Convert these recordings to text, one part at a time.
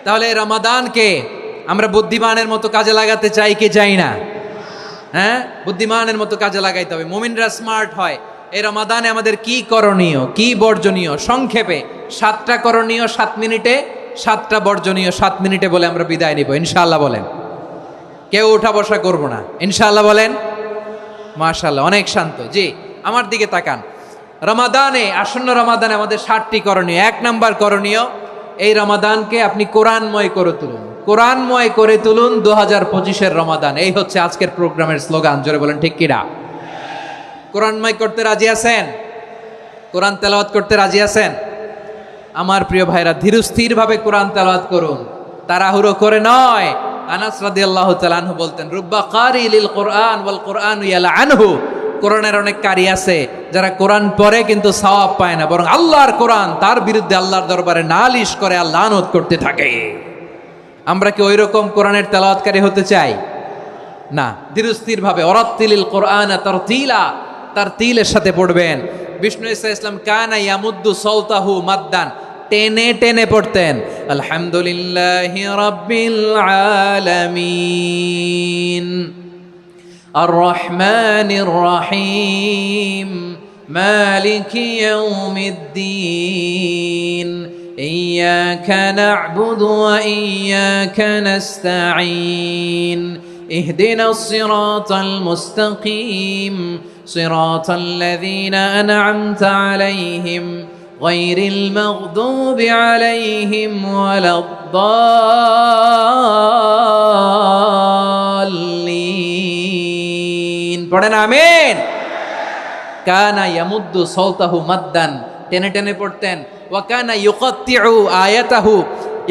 তাহলে রমাদানকে আমরা বুদ্ধিমানের মতো কাজে লাগাতে চাই কি চাই না? হ্যাঁ, বুদ্ধিমানের মতো কাজে লাগাইতে হবে। মুমিনরা স্মার্ট হয়। এই রমাদানে আমাদের কি করণীয়, কি বর্জনীয়, সংক্ষেপে 7টা করণীয় 7 মিনিটে, 7টা বর্জনীয় 7 মিনিটে বলে আমরা বিদায় নিব ইনশাআল্লাহ। বলেন, কেউ উঠা বসা করবো না ইনশাআল্লাহ। বলেন মাশাআল্লাহ, অনেক শান্ত। জি, আমার দিকে তাকান। রমাদানে, আসন্ন রমাদানে আমাদের 7টি করণীয়। 1 নাম্বার করণীয়, এই রমাদানকে আপনি কোরআনময় করে তুলুন। কোরআনময় করে তুলুন 2025-এর রমাদান। এই হচ্ছে আজকের প্রোগ্রামের স্লোগান। জোরে বলেন ঠিক কিনা? কোরআনময় করতে রাজি আছেন? কোরআন তেলাওয়াত করতে রাজি আছেন? আমার প্রিয় ভাইরা, ধীরস্থির ভাবে কোরআন তেলাওয়াত করুন, তাড়াহুড়ো করে নয়। আনাস রাদিয়াল্লাহু তাআলা আনহু বলতেন, রুব্বা কারি লিল কোরআন ওয়াল কোরআনু ইয়ালআনহু। কোরআনের অনেক কারি আছে যারা কোরআন পড়ে কিন্তু সওয়াব পায় না, বরং আল্লাহর কোরআন তার বিরুদ্ধে আল্লাহর দরবারে নালিশ করে আর লানত করতে থাকে। আমরা কি ওই রকম কোরআনের তেলাওয়াতকারী হতে চাই? না। ধীরস্থির ভাবে ওয়ারাত্তিলিল কোরআনা তারতিলা, তারতিলের সাথে পড়বেন। বিষ্ণু ইসা ইসলাম কানা ইয়ামুদ্দু সাওতাহু মাদ্দান, টেনে টেনে পড়তেন। আলহামদুলিল্লাহি রাব্বিল আলামিন আর রহমানির রহিম মালিকি ইয়াউমিদ্দিন ইয়্যাকা না'বুদু ওয়া ইয়্যাকা নাস্তাঈন ইহদিনাস সিরাতাল মুস্তাকিম সিরাতাল লাযীনা আন'আমতা আলাইহিম গায়রিল মাগদুবি আলাইহিম ওয়ালাদ-দাল্লিন। পড়েন আমিন। কানা ইয়ামুদ্দু সাওতাহু মাদ্দান, টেনে টেনে পড়তেন। ওয়া কানা ইউকাত্তিউ আয়াতাহু,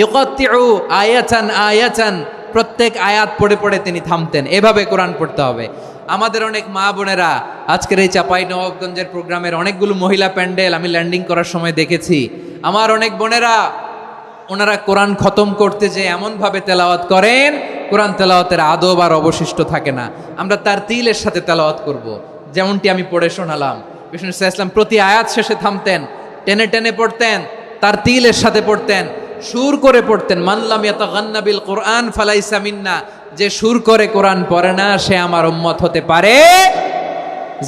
ইউকাত্তিউ আয়াতান আয়াতান, প্রত্যেক আয়াত পড়ে পড়ে তিনি থামতেন। এভাবে কোরআন পড়তে হবে। আমাদের অনেক মা বোনেরা আজকের এই চাঁপাইনবাবগঞ্জের প্রোগ্রামের অনেকগুলো মহিলা প্যান্ডেল আমি ল্যান্ডিং করার সময় দেখেছি। আমার অনেক বোনেরা, ওনারা কোরআন খতম করতে যে এমনভাবে তেলাওয়াত করেন, কোরআন তেলাওয়াতের আদব আর অবশিষ্ট থাকে না। আমরা তারতিলের সাথে তেলাওয়াত করব, যেমনটি আমি পড়ে শোনালাম। বিষ্ণু ইসলাম প্রতি আয়াত শেষে থামতেন, টেনে টেনে পড়তেন, তারতিলের সাথে পড়তেন, সুর করে পড়তেন। মানলাম ইয়াতাগান্না বিল কোরআন ফালাইসা মিন্না, যে সুর করে কোরআন পড়ে না সে আমার উম্মত হতে পারে।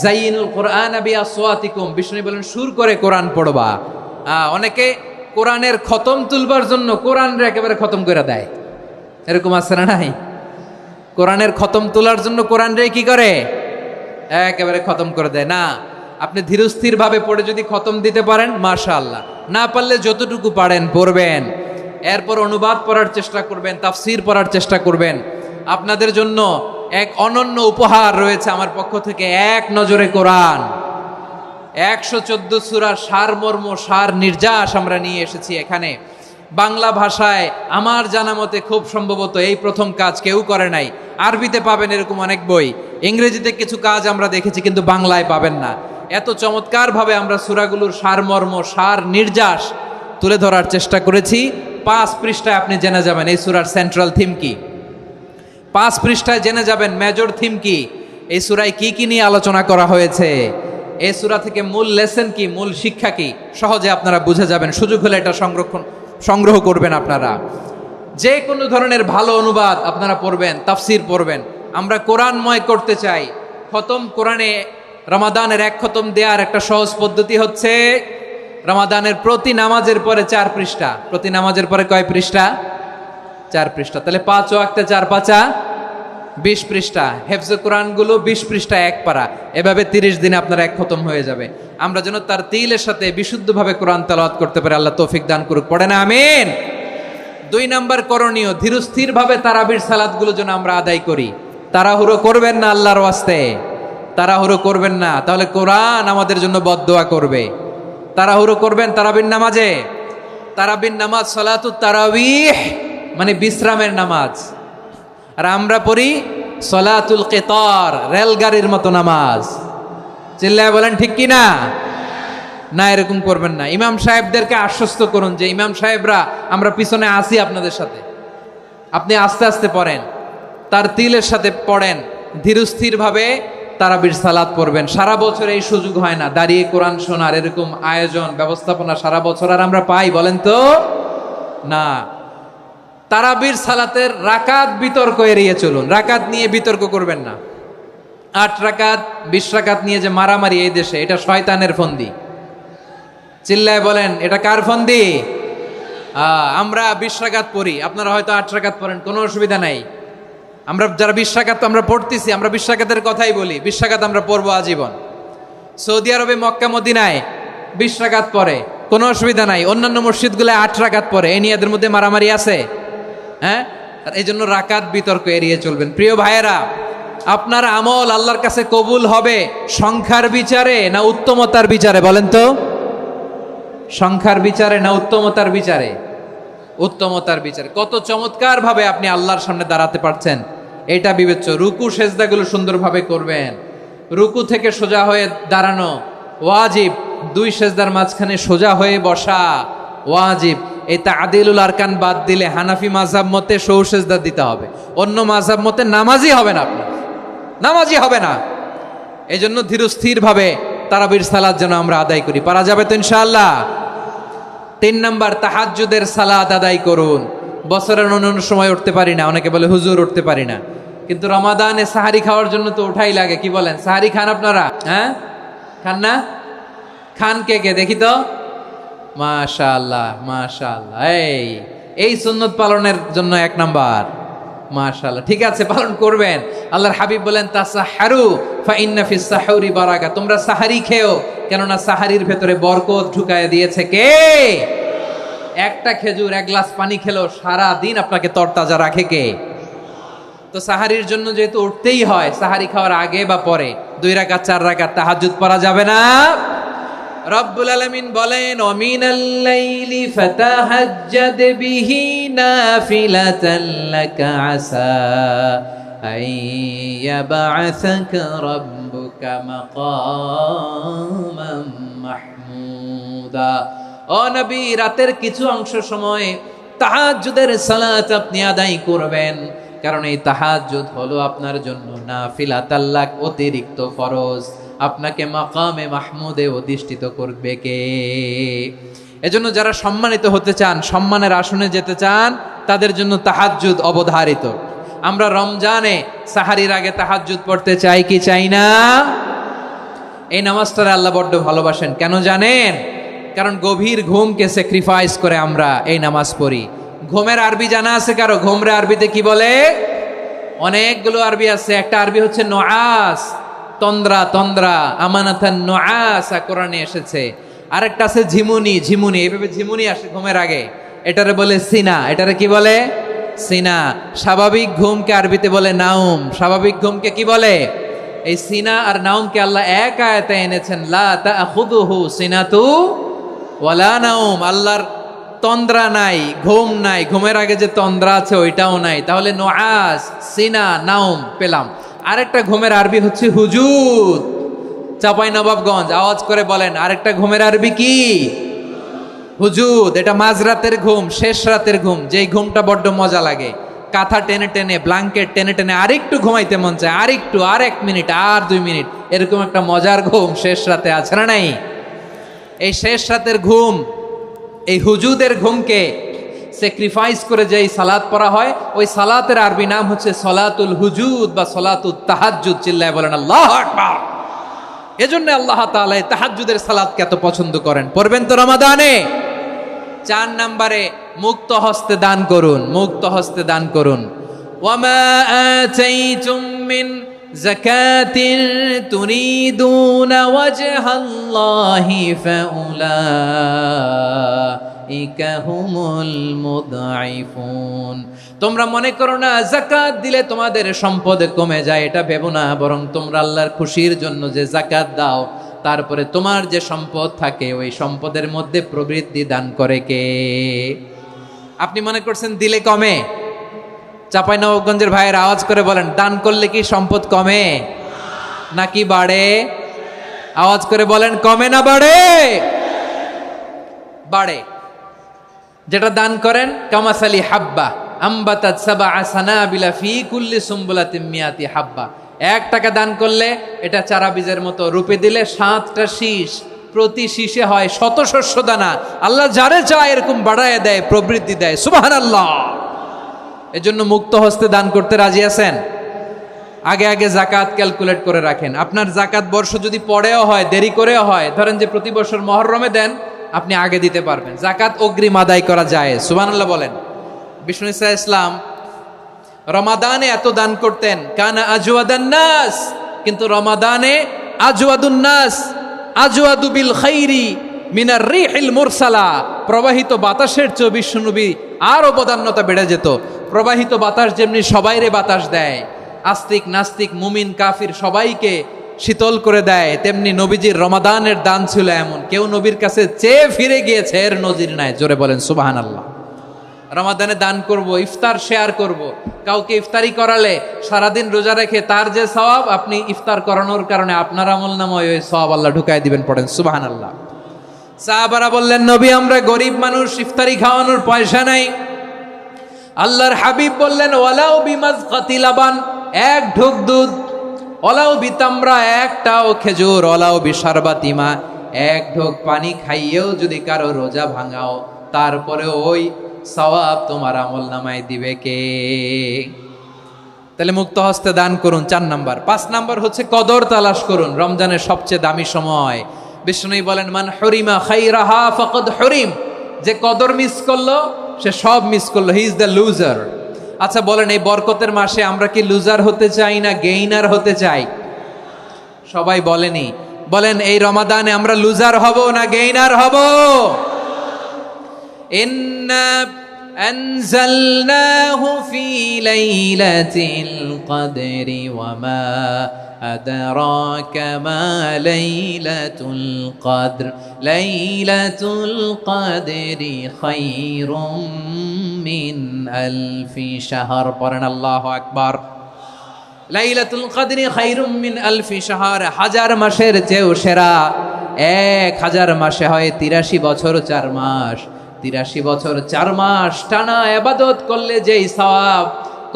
জাইনুল কোরআন বিআসওয়াতিকুম, বিষ্ণু বলেন সুর করে কোরআন পড়বা। অনেকে কোরআনের খতম তুলবার জন্য কোরআনরে একেবারে খতম করে দেয়, এরকম আছে না নাই? কোরআনের খতম তোলার জন্য কোরআনরে কি করে? একেবারে খতম করে দেয় না। আপনি ধীরস্থির ভাবে পড়ে যদি খতম দিতে পারেন মাশাআল্লাহ, না পারলে যতটুকু পারেন পড়বেন। এরপর অনুবাদ পড়ার চেষ্টা করবেন, তাফসির পড়ার চেষ্টা করবেন। আপনাদের জন্য এক অনন্য উপহার রয়েছে আমার পক্ষ থেকে, এক নজরে কোরআন। 114 সূরার সারমর্ম, সার নির্যাস আমরা নিয়ে এসেছি এখানে বাংলা ভাষায়। আমার জানা মতে খুব সম্ভবত এই প্রথম কাজ, কেউ করে নাই। আরবিতে পাবেন এরকম অনেক বই, ইংরেজিতে কিছু কাজ আমরা দেখেছি, কিন্তু বাংলায় পাবেন না। এত চমৎকারভাবে আমরা সূরাগুলোর সারমর্ম, সার নির্যাস তুলে ধরার চেষ্টা করেছি। 5 পৃষ্ঠায় আপনি জেনে যাবেন এই সূরার সেন্ট্রাল থিম কি। 5 পৃষ্ঠায় জেনে যাবেন মেজর থিম কি, এই সূরায় কি কি নিয়ে আলোচনা করা হয়েছে, এই সূরা থেকে মূল লেসন কি, মূল শিক্ষা কি, সহজে আপনারা বুঝে যাবেন। সুযোগ হলে এটা সংগ্রহ করবেন। আপনারা যে কোনো ধরনের ভালো অনুবাদ আপনারা পড়বেন, তাফসির পড়বেন। আমরা কোরআনময় করতে চাই। খতম কোরআনে রমাদানের 1 খতম দেওয়ার একটা সহজ পদ্ধতি হচ্ছে রমাদানের প্রতি নামাজের পরে 4 পৃষ্ঠা। প্রতি নামাজের পরে কয় পৃষ্ঠা? 4 পৃষ্ঠা। তাহলে 5 ওয়াক্তে 4 পাঁচা 20 পৃষ্ঠা। হেফজে কোরআনগুলো 20 পৃষ্ঠা 1 পারা। এভাবে 30 দিনে আপনার 1 খতম হয়ে যাবে। আমরা যেন তার তিলের সাথে বিশুদ্ধভাবে কোরআন তেলাওয়াত করতে পারি। আল্লাহ তৌফিক দান করুক। পড়ে না আমিন। 2 নাম্বার করণীয়, ধীরস্থিরভাবে তারাবির সালাতগুলো যেন আমরা আদায় করি। তাড়াহুড়ো করবেন না আল্লাহর ওয়াস্তে, তাড়াহুড়ো করবেন না, তাহলে কোরআন আমাদের জন্য বদদোয়া করবে। তাড়াহুড়ো করবেন তারাবির নামাজে। তারাবির নামাজ সালাতুত তারাবিহ মানে বিশ্রামের নামাজ, আর আমরা পড়ি সলাতুল কিতার, রেলগাড়ির মতো নামাজ। চিল্লায় বলেন ঠিক কি না? না, এরকম করবেন না। ইমাম সাহেবদেরকে আশ্বস্ত করুন যে ইমাম সাহেবরা আমরা পিছনে আসি আপনাদের সাথে, আপনি আস্তে আস্তে পড়েন, তার তিলের সাথে পড়েন, ধীরস্থির ভাবে তারাবির সালাত পড়বেন। সারা বছর এই সুযোগ হয় না দাঁড়িয়ে কোরআন শোনার, এরকম আয়োজন ব্যবস্থাপনা সারা বছর আর আমরা পাই বলেন তো? না। তারাবির সালাতের রাকাত বিতর্ক এড়িয়ে চলুন, রাকাত নিয়ে বিতর্ক করবেন না। 8 রাকাত 20 রাকাত নিয়ে যে মারামারি এই দেশে, এটা শয়তানের ফন্দি। চিল্লায় বলেন, এটা কার ফন্দি? আমরা 20 রাকাত পড়ি, আপনারা হয়তো 8 রাকাত পড়েন, কোনো অসুবিধা নাই। আমরা যারা 20 রাকাত আমরা পড়তেছি, আমরা 20 রাকাতের কথাই বলি, 20 রাকাত আমরা পড়বো আজীবন। সৌদি আরবে মক্কা মদিনায় 20 রাকাত পড়ে, কোনো অসুবিধা নাই। অন্যান্য মসজিদগুলো 8 রাকাত পড়ে, এই নিয়ে এদের মধ্যে মারামারি আছে? হ্যাঁ, আর এই জন্য রাকাত বিতর্ক এড়িয়ে চলবেন। প্রিয় ভাইয়েরা, আপনার আমল আল্লাহর কাছে কবুল হবে সংখ্যার বিচারে না উত্তমতার বিচারে? বলেন তো, সংখ্যার বিচারে না উত্তমতার বিচারে? উত্তমতার বিচারে। কত চমৎকার ভাবে আপনি আল্লাহর সামনে দাঁড়াতে পারছেন এটা বিবেচ্য। রুকু সেজদাগুলো সুন্দরভাবে করবেন, রুকু থেকে সোজা হয়ে দাঁড়ানো ওয়াজিব, 2 সেজদার মাঝখানে সোজা হয়ে বসা ওয়াজিব। এই তাদিলুল আরকান বাদ দিলে হানাফি মাযহাব মতে সৌ সেজদা দিতে হবে, অন্য মাযহাব মতে নামাজই হবে না, আপনি নামাজই হবে না। এই জন্য ধীরস্থির ভাবে তারাবির সালাত যেন আমরা আদায় করি। পারা যাবে তো ইনশাআল্লাহ? 3 নাম্বার, তাহাজ্জুদের সালাত আদায় করুন। বছরের অন্য সময় উঠতে পারি না, অনেকে বলে হুজুর উঠতে পারি না, কিন্তু রমাদানে সাহারি খাওয়ার জন্য তো ওঠাই লাগে। কি বলেন, সাহারি খান আপনারা? হ্যাঁ, খান না? খান কে কে দেখি তো? মাশাআল্লাহ মাশাআল্লাহ, এই সুন্নত পালনের জন্য 1 নাম্বার। মাশাআল্লাহ, ঠিক আছে, পালন করবেন। আল্লাহর হাবিব বলেন, তাসাহারু ফা ইন্না ফিস সাহুরি বারাকা, তোমরা সাহারি খেও, কেননা সাহারির ভেতরে বরকত ঢুকায় দিয়েছে কে? একটা খেজুর, 1 গ্লাস পানি খেলো সারা দিন আপনাকে তরতাজা রাখে কে? তো সাহারির জন্য যেহেতু উঠতেই হয়, সাহারি খাওয়ার আগে বা পরে 2 রাকাত 4 রাকাত তাহাজ্জুদ পড়া যাবে না? রব্বুল আলামিন বলেন, ওয়ামিনাল লাইলি ফাতাহাজ্জাদ বিহি নাফিলাতান লাকা আসা আইয়াবআসাকা রাব্বুকা মাকামান মাহমুদা। ও নবী, রাতের কিছু অংশ সময় তাহাজ্জুদের সালাত আপনি আদায় করবেন, কারণ এই তাহাজ্জুদ হলো আপনার জন্য নাফিলাতাল লাক, অতিরিক্ত ফরজ। আপনাকে মাকামে মাহমুদে অধিষ্ঠিত করবে কে? এজন্য যারা সম্মানিত হতে চান, সম্মানের আসনে যেতে চান, তাদের জন্য তাহাজ্জুদ অবধারিত। আমরা রমজানে সাহারির আগে তাহাজ্জুদ পড়তে চাই কি চাই না? এই নামাজটারে আল্লাহ বড্ড ভালোবাসেন, কেন জানেন? কারণ গভীর ঘুমকে স্যাক্রিফাইস করে আমরা এই নামাজ পড়ি। ঘুমের আরবি জানা আছে কারো? ঘুমরে আরবিতে কি বলে? অনেকগুলো আরবি আছে। একটা আরবি হচ্ছে নুআস, তন্দ্রা, তন্দ্রা, আমানাতান নুআসা কোরআনে এসেছে। আরেকটা আছে ঝিমুনি, ঝিমুনি, এইভাবে ঝিমুনি আসে ঘুমের আগে, এটারে বলে সিনা। এটারে কি বলে? সিনা। স্বাভাবিক ঘুমকে আরবিতে বলে নাউম। স্বাভাবিক ঘুমকে কি বলে? এই সিনা আর নাউমকে আল্লাহ এক আয়াতে এনেছেন, লা তাখুযুহু সিনাতু ওয়ালা নাউম। আল্লাহর তন্দ্রা নাই, ঘুম নাই, ঘুমের আগে যে তন্দ্রা আছে ওইটাও নাই। তাহলে নুআস, সিনা, নাউম পেলাম। আরেকটা ঘুমের আরবি হচ্ছে হুজুদ। চাঁপাইনবাবগঞ্জ আওয়াজ করে বলেন, আরেকটা ঘুমের আরবি কি? হুজুদ। এটা মাঝরাতের ঘুম, শেষ রাতের ঘুম, যেই ঘুমটা বড্ড মজা লাগে। কাঁথা টেনে টেনে, ব্ল্যাঙ্কেট টেনে টেনে আরেকটু ঘুমাইতে মন চায়, আরেকটু, আর 1 মিনিট, আর 2 মিনিট, এরকম একটা মজার ঘুম শেষ রাতে আছে না নাই? এই শেষ রাতের ঘুম, এই হুজুদের ঘুমকে স্যাক্রিফাইস করে যেই সালাত পড়া হয়, ওই সালাতের আরবি নাম হচ্ছে সলাতুল হুজুদ বা সলাতুত তাহাজ্জুদ। চিল্লায় বলেন আল্লাহু আকবার। এজন্য আল্লাহ তাআলা এই তাহাজ্জুদের সালাতকে এত পছন্দ করেন। পড়বেন তো রমাদানে। 4 নম্বরে, মুক্ত হস্তে দান করুন, মুক্ত হস্তে দান করুন। ওয়ামা আতাইতুম মিন যাকাতিন তুরিদুনা ওয়াজহাল্লাহি ফাউলাইকা হুমুল মুদঈফুন। তোমরা মনে করো না যাকাত দিলে তোমাদের সম্পদ কমে যায়, এটা ভেবো না। বরং তোমরা আল্লাহর খুশির জন্য যে যাকাত দাও, তারপরে তোমার যে সম্পদ থাকে ওই সম্পদের মধ্যে প্রবৃদ্ধি দান করে কে? আপনি মনে করছেন দিলে কমে? চাঁপাইনবাবগঞ্জের ভাইয়ের আওয়াজ করে বলেন, দান করলে কি সম্পদ কমে নাকি বাড়ে? আওয়াজ করে বলেন, কমে না বাড়ে? বাড়ে। যেটা দান করেন, কামাসালি হাব্বা আম্বাতাত সাবআ সানাবিলা ফি কুল্লি সুম্বুলাতিন মিয়াতি হাব্বা। 1 টাকা দান করলে এটা চারা বীজের মতো, রূপে দিলে 7টা শীষ, প্রতি শীষে হয় 100 শস্য দানা। আল্লাহ যারে চায় এরকম বাড়ায় দেয়, প্রবৃদ্ধি দেয়। সুবহানাল্লাহ। এজন্য মুক্ত হস্তে দান করতে রাজি আছেন? আগে আগে জাকাত ক্যালকুলেট করে রাখেন। আপনার জাকাত বর্ষ যদি পরেও হয়, দেরি করেও হয়, ধরেন যে প্রতি বছর মহরমে দেন, আপনি আগে দিতে পারবেন। জাকাত অগ্রিম আদায় করা যায়। সুবহানাল্লাহ বলেন। বিষ্ণু ঈসা ইসলাম রমাদানে এত দান করতেন, কানা আজওয়াদান নাস, কিন্তু রমাদানে আজওয়াদুন নাস আজওয়াদু বিল খাইরি মিনার রিহিল মুরসালা, প্রবাহিত বাতাসের চেয়ে বিশ্বনবী আরো বদান্যতা বেড়ে যেত। প্রবাহিত বাতাস যেমনি সবাইরে বাতাস দেয়, আস্তিক নাস্তিক মুমিন কাফির সবাইকে শীতল করে দেয়, তেমনি নবীজির রমাদানের দান ছিল এমন, কেউ নবীর কাছে চেয়ে ফিরে গিয়েছে এর নজির নাই। জোরে বলেন সুবহানাল্লাহ। রমাদানে দান করব, ইফতার শেয়ার করব। কাউকে ইফতারি করালে সারাদিন রোজা রেখে তার যে সওয়াব, আপনি ইফতার করানোর কারণে আপনার আমলনামায় ওই সওয়াব আল্লাহ ঢুকাই দিবেন। পড়েন সুবহানাল্লাহ। সাহাবারা বললেন, নবী আমরা গরিব মানুষ, ইফতারি খাওয়ানোর পয়সা নাই। আল্লাহর হাবিব বললেন, ওয়ালাউ বিমাজকাতি লাবান, এক ঢোক দুধ, ওয়ালাউ বিতামরা, একটাও খেজুর, ওয়ালাউ বিশারবাতিমা, এক ঢোক পানি খাইয়েও যদি কারো রোজা ভাঙাও, তারপরে ওই সওয়াব তোমার আমলনামায় দিবে কে? তাহলে মুক্ত হস্তে দান করুন, 4 নাম্বার। 5 নাম্বার হচ্ছে কদর তালাশ করুন। রমজানের সবচেয়ে দামি সময়। বিষ্ণু বলেন, মান হরিমা খাইরাহা ফাকাদ হরিম, যে কদর মিস করলো সে সব মিস করলো, হি ইজ দ্য লুজার। আচ্ছা বলেন, এই বরকতের মাসে আমরা কি লুজার হতে চাই না গেইনার হতে চাই? সবাই বলেনি, বলেন এই রমাদানে আমরা লুজার হব না গেইনার হব? ইন্না আনজালনাহু ফি লাইলাতিল কদরি ওয়া মা আদরাকা মা লাইলাতুল কদর, লাইলাতুল কদরি খায়রুম মিন আলফি শাহর। পড়েন আল্লাহু আকবার। লাইলাতুল কদরি খায়রুম মিন আলফি শাহর, 1000 মাসের চেয়েও সেরা। 1000 মাসে হয় 83 বছর 4 মাস। 83 বছর 4 মাস টানা ইবাদত করলে যেই সওয়াব,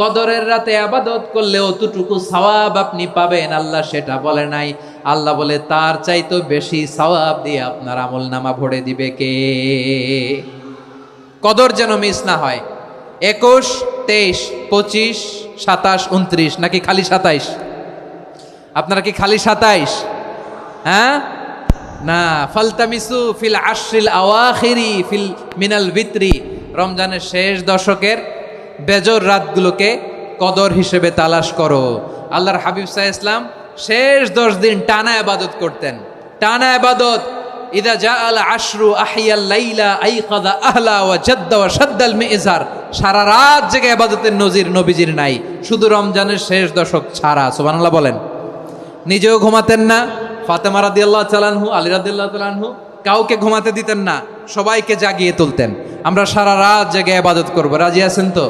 কদরের রাতে ইবাদত করলে অতটুকু সওয়াব আপনি পাবেন, আল্লাহ সেটা বলে নাই। আল্লাহ বলে তার চাইতে বেশি সওয়াব দিয়ে আপনার আমলনামা ভরে দিবে কে? কদর যেন মিস না হয়। 21, 23, 25, 27, 29 নাকি খালি 27? আপনারা কি খালি 27? হ্যাঁ না, ফালতামিসু ফিল আশরিল আওয়াখিরি ফিল মিনাল ভিতরি, রমজানের শেষ দশকের বেজর রাতগুলোকে কদর হিসেবে তালাশ করো। আল্লাহর হাবিব সাল্লাল্লাহু আলাইহি ওয়াসাল্লাম শেষ 10 দিন টানা ইবাদত করতেন, টানা ইবাদত। ইদা জাআল আশরু আহিয়াল লাইলা আইকাযা আহলা ওয়া জাদ্দা ওয়া শাদ্দাল মিজার, সারা রাত জেগে ইবাদতের নজির নবীজির নাই, শুধু রমজানের শেষ দশক ছাড়া। সুবহানাল্লাহ বলেন। নিজেও ঘুমাতেন না। ফাতেমা রাদিয়াল্লাহু তাআলা আনহু, আলী রাদিয়াল্লাহু তাআলা আনহু কাউকে ঘুমাতে দিতেন না, সবাইকে জাগিয়ে তুলতেন। আমরা সারা রাত জেগে ইবাদত করব। রাজি আছেন তো?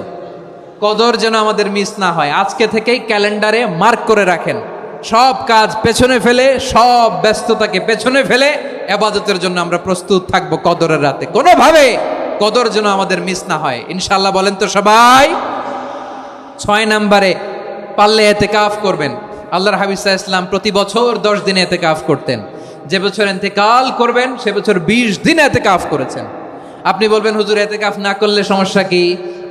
কদর যেন আমাদের মিস না হয়। আজকে থেকেই ক্যালেন্ডারে মার্ক করে রাখেন, সব কাজ পেছনে ফেলে, সব ব্যস্ততাকে পেছনে ফেলে ইবাদতের জন্য আমরা প্রস্তুত থাকব কদরের রাতে। কোনোভাবে কদর যেন আমাদের মিস না হয়, ইনশাআল্লাহ। বলেন তো সবাই। 6 নম্বরে পারলে ইতিকাফ করবেন। আল্লাহর হাবিব সাল্লাল্লাহু আলাইহি ওয়াসাল্লাম প্রতি বছর 10 দিন ইতিকাফ করতেন। যে বছর ইন্তেকাল করবেন সে বছর 20 দিন ইতিকাফ করেছেন। আপনি বলবেন, হুজুর ইতিকাফ না করলে সমস্যা কি?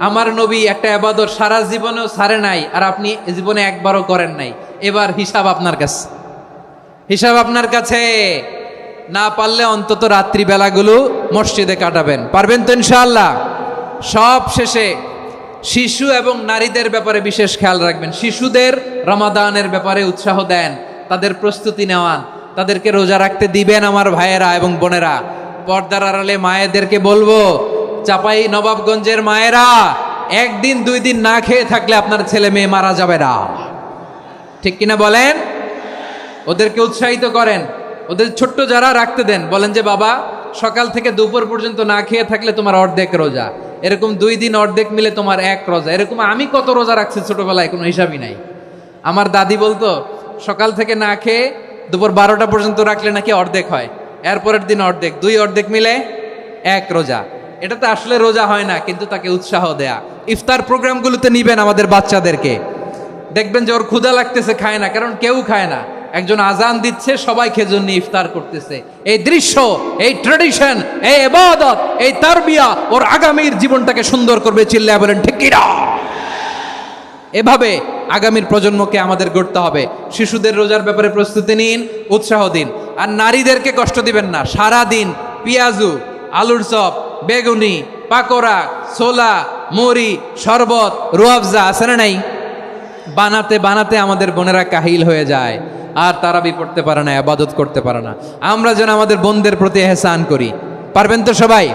আমার নবী একটা ইবাদত সারা জীবনেও ছাড়ে নাই, আর আপনি জীবনে একবারও করেন নাই। এবার হিসাব আপনার কাছে, হিসাব আপনার কাছে। না পারলে অন্তত রাত্রি বেলাগুলো মসজিদে কাটাবেন। পারবেন তো ইনশাআল্লাহ? সব শেষে শিশু এবং নারীদের ব্যাপারে বিশেষ খেয়াল রাখবেন। শিশুদের রমাদানের ব্যাপারে উৎসাহ দেন, তাদের প্রস্তুতি নেওয়ান, তাদেরকে রোজা রাখতে দিবেন। আমার ভাইয়েরা এবং বোনেরা, পর্দার আড়ালে মায়েদেরকে বলবো, চাপাই নবাবগঞ্জের মায়েরা, 1 দিন 2 দিন না খেয়ে থাকলে আপনার ছেলে মেয়ে মারা যাবে না। ঠিক কিনা বলেন? ওদেরকে উৎসাহিত করেন। ওদের ছোট্ট যারা রাখতে দেন, বলেন যে বাবা সকাল থেকে দুপুর পর্যন্ত না খেয়ে থাকলে তোমার অর্ধেক রোজা, এরকম 2 দিন অর্ধেক মিলে তোমার 1 রোজা। এরকম আমি কত রোজা রাখছি ছোটবেলায়, কোনো হিসাবই নাই। আমার দাদি বলতো সকাল থেকে না খেয়ে দুপুর 12টা পর্যন্ত রাখলে নাকি অর্ধেক হয়, এরপরের দিন অর্ধেক, 2 অর্ধেক মিলে 1 রোজা। এটা তো আসলে রোজা হয় না, কিন্তু তাকে উৎসাহ দেয়া। ইফতার প্রোগ্রামগুলোতে নিবেন আমাদের বাচ্চাদেরকে, দেখবেন যে ওর ক্ষুধা লাগতেছে, খায় না, কারণ কেউ খায় না। একজন আজান দিচ্ছে, সবাই খেজুর নিয়ে ইফতার করতেছে। এই দৃশ্য, এই ট্র্যাডিশন, এই ইবাদত, এই তারবিয়া ওর আগামীর জীবনটাকে সুন্দর করবে। চিল্লায়া বলেন ঠিক কি না? এভাবে আগামীর প্রজন্মকে আমাদের গড়তে হবে। শিশুদের রোজার ব্যাপারে প্রস্তুতি নিন, উৎসাহ দিন। আর নারীদেরকে কষ্ট দিবেন না। সারা দিন পেঁয়াজু, আলুর চপ, বেগুনি, পাকোড়া, ছোলা, মুড়ি, শরবত, রুয়াবজা আছে না নাই, বানাতে বানাতে আমাদের বোনেরা কাহিল হয়ে যায়, আর তারাবি পড়তে পারে না, ইবাদত করতে পারে না। আমরা যেন আমাদের বোনদের প্রতি এহসান করি। পারবেন তো সবাই?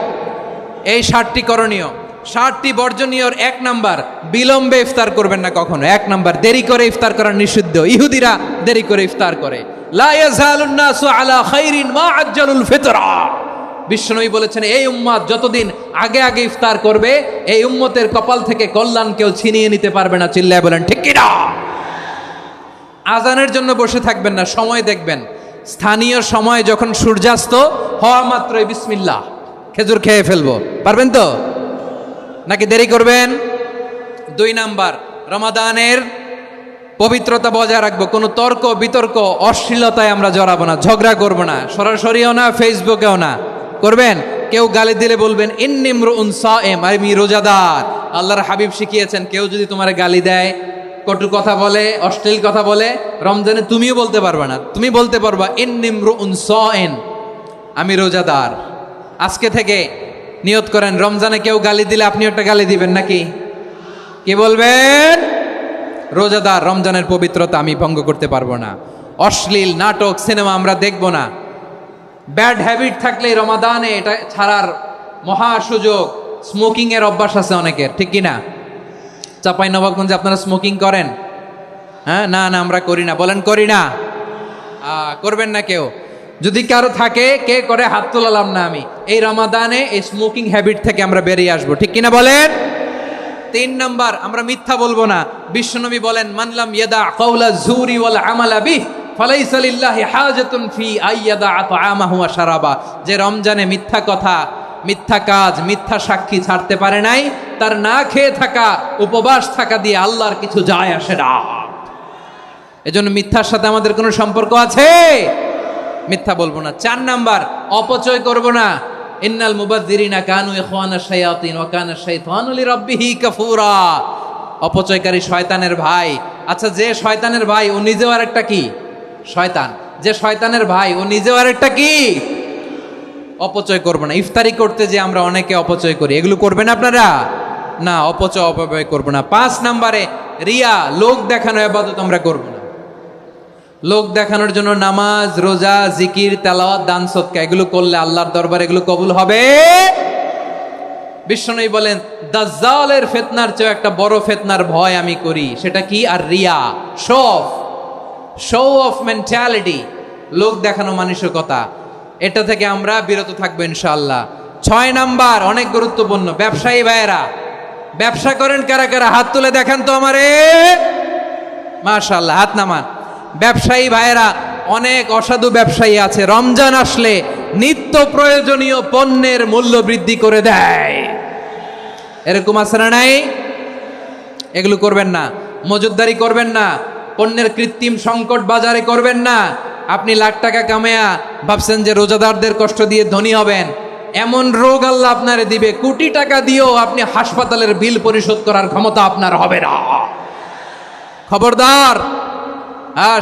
এই 60টি করণীয়, 60টি বর্জনীয়র 1 নাম্বার, বিলম্বে ইফতার করবেন না কখনো। 1 নাম্বার, দেরি করে ইফতার করা নিষিদ্ধ। ইহুদিরা দেরি করে ইফতার করে। লা ইয়াজালুন নাসু আলা খাইরিন মা আজ্জালুল ফিতরা। বিশ্বনবী বলেছেন, এই উম্মত যতদিন আগে আগে ইফতার করবে, এই উম্মতের কপাল থেকে কল্যাণ কেউ ছিনিয়ে নিতে পারবে না। চিল্লায় বলেন ঠিক কি না? আজানের জন্য বসে থাকবেন না, সময় দেখবেন। স্থানীয় সময় যখন সূর্যাস্ত হওয়া মাত্রই বিসমিল্লাহ, খেজুর খেয়ে ফেলবো। পারবেন তো নাকি দেরি করবেন? 2 নাম্বার, রমাদানের পবিত্রতা বজায় রাখবো। কোনো তর্ক বিতর্ক অশ্লীলতায় আমরা জড়াবো না, ঝগড়া করবো না, সরাসরিও না, ফেসবুকেও না। করবেন? কেউ গালি দিলে বলবেন ইন্নিমরুউন সায়েম, আমি রোজাদার। আল্লাহর হাবিব শিখিয়েছেন, কেউ যদি তোমার গালি দেয়, কটু কথা বলে, অশ্লীল কথা বলে, রমজানে তুমিও বলতে পারবে না। তুমি বলতে পারবা ইন্নিমরুউন সায়েম, আমি রোজাদার। আজকে থেকে নিয়ত করেন, রমজানে কেউ গালি দিলে আপনি একটা গালি দিবেন নাকি? কি বলবেন? রোজাদার, রমজানের পবিত্রতা আমি ভঙ্গ করতে পারবো না। অশ্লীল নাটক, সিনেমা আমরা দেখব না। ব্যাড হ্যাবিট থাকলে রমাদানে এটা ছাড়ার মহা সুযোগ। স্মোকিং এর অভ্যাস আছে অনেকের, ঠিক কিনা? চাপাই নবাবগঞ্জে আপনারা স্মোকিং করেন? হ্যাঁ, না না আমরা করি না। বলেন করি না? করবেন না কেউ? যদি কারো থাকে, কে করে হাত তোলালাম না আমি। এই রমাদানে এই স্মোকিং হ্যাবিট থেকে আমরা বেরিয়ে আসবো, ঠিক কিনা বলেন? 3 নাম্বার, আমরা মিথ্যা বলবো না। বিশ্বনবী বলেন, মানলাম ইয়াদা কাওলা যুরি ওয়াল আমালা বিহি ফালাইসা লিল্লাহি হাজাতুন ফি আইয়াদা তাআমাহু ওয়া শারাবা। যে রমজানে মিথ্যা কথা, মিথ্যা কাজ, মিথ্যা সাক্ষী ছাড়তে পারে নাই, তার না খেয়ে থাকা, উপবাস থাকা দিয়ে আল্লাহর কিছু যায় আসে না। এজন্য মিথ্যার সাথে আমাদের কোনো সম্পর্ক আছে? মিথ্যা বলবো না। 4 নাম্বার, অপচয় করব না। ইন্নাল মুবাযযিরিনা কানু ইখওয়ানাশ শায়াতিন ওয়া কানা শাইতানু লিরাব্বিহি কাফুরা। অপচয়কারী শয়তানের ভাই। আচ্ছা, যে শয়তানের ভাই ও নিজেও আরেকটা কি? শয়তান। যে শয়তানের ভাই ও নিজেও আরেকটা কি? অপচয় করব না। ইফতারি করতে যে আমরা অনেকে অপচয় করি, এগুলো করবেন আপনারা? না, অপচয় অপব্যয় করব না। 5 নাম্বারে, রিয়া, লোক দেখানো ইবাদত আমরা করব না। লোক দেখানোর জন্য নামাজ, রোজা, জিকির, তেলাওয়াত, দান, সদকা এগুলো করলে আল্লাহর দরবারে এগুলো কবুল হবে? বিশ্বনবী বলেন, দাজ্জালের ফিতনার চেয়ে একটা বড় ফিতনার ভয় আমি করি। সেটা কি? আর রিয়া, শো অফ মেন্টালিটি, লোক দেখানো মানসিকতা। এটা থেকে আমরা বিরত থাকবো ইনশাআল্লাহ। 6 নাম্বার, অনেক গুরুত্বপূর্ণ। ব্যবসায়ী ভাইয়েরা, ব্যবসা করেন কারা কারা? হাত তুলে দেখান তো আমারে। মাশাআল্লাহ, হাত নামান। ব্যবসায়ী ভাইয়েরা, অনেক অসাধু ব্যবসায়ী আছে, রমজান আসলে নিত্য প্রয়োজনীয় পণ্যের মূল্য বৃদ্ধি করে দেয়। এরকম আছে না নাই? এগুলো করবেন না। মজুদদারি করবেন না। পণ্যের কৃত্রিম সংকট বাজারে করবেন না। আপনি লাখ টাকা কামায়া ভাবছেন যে রোজাদারদের কষ্ট দিয়ে ধনী হবেন। এমন রোগ আল্লাহ আপনারে দিবে, কোটি টাকা দিয়েও আপনি হাসপাতালের বিল পরিশোধ করার ক্ষমতা আপনার হবে না। খবরদার।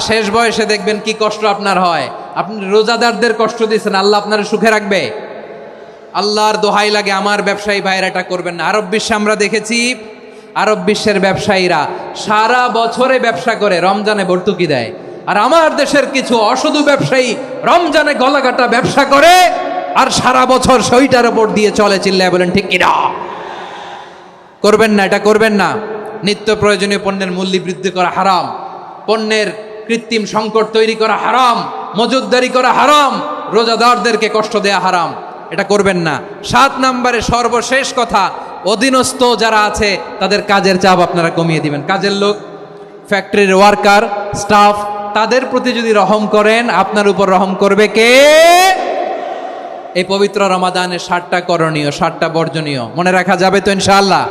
শেষ বয়সে দেখবেন কি কষ্ট আপনার হয়। আপনি রোজাদারদের কষ্ট দিয়েছেন, আল্লাহ আপনার সুখে রাখবে? আল্লাহর দোহাই লাগে, আমার ব্যবসায়ী ভাইয়েরা এটা করবেন না। আরব বিশ্বে আমরা দেখেছি, আরব বিশ্বের ব্যবসায়ীরা সারা বছরে ব্যবসা করে, রমজানে ভর্তুকি দেয়। আর আমার দেশের কিছু অসাধু ব্যবসায়ী রমজানে গলাকাটা ব্যবসা করে আর সারা বছর সইটার উপর দিয়ে চলে। চিল্লায় বলেন ঠিক কিনা? করবেন না, এটা করবেন না। নিত্য প্রয়োজনীয় পণ্যের মূল্য বৃদ্ধি করা হারাম, পণ্যের কৃত্রিম সংকট তৈরি করা হারাম, মজুদদারি করা হারাম, রোজাদারদেরকে কষ্ট দেয়া হারাম। এটা করবেন না। 7 নাম্বারে সর্বশেষ কথা, অধীনস্থ যারা আছে তাদের কাজের চাপ আপনারা কমিয়ে দিবেন। কাজের লোক, ফ্যাক্টরির ওয়ার্কার, স্টাফ, তাদের প্রতি যদি রহম করেন, আপনার উপর রহম করবে কে? এই পবিত্র রমাদানের 7টা করণীয়, 7টা বর্জনীয় মনে রাখা যাবে তো ইনশাআল্লাহ?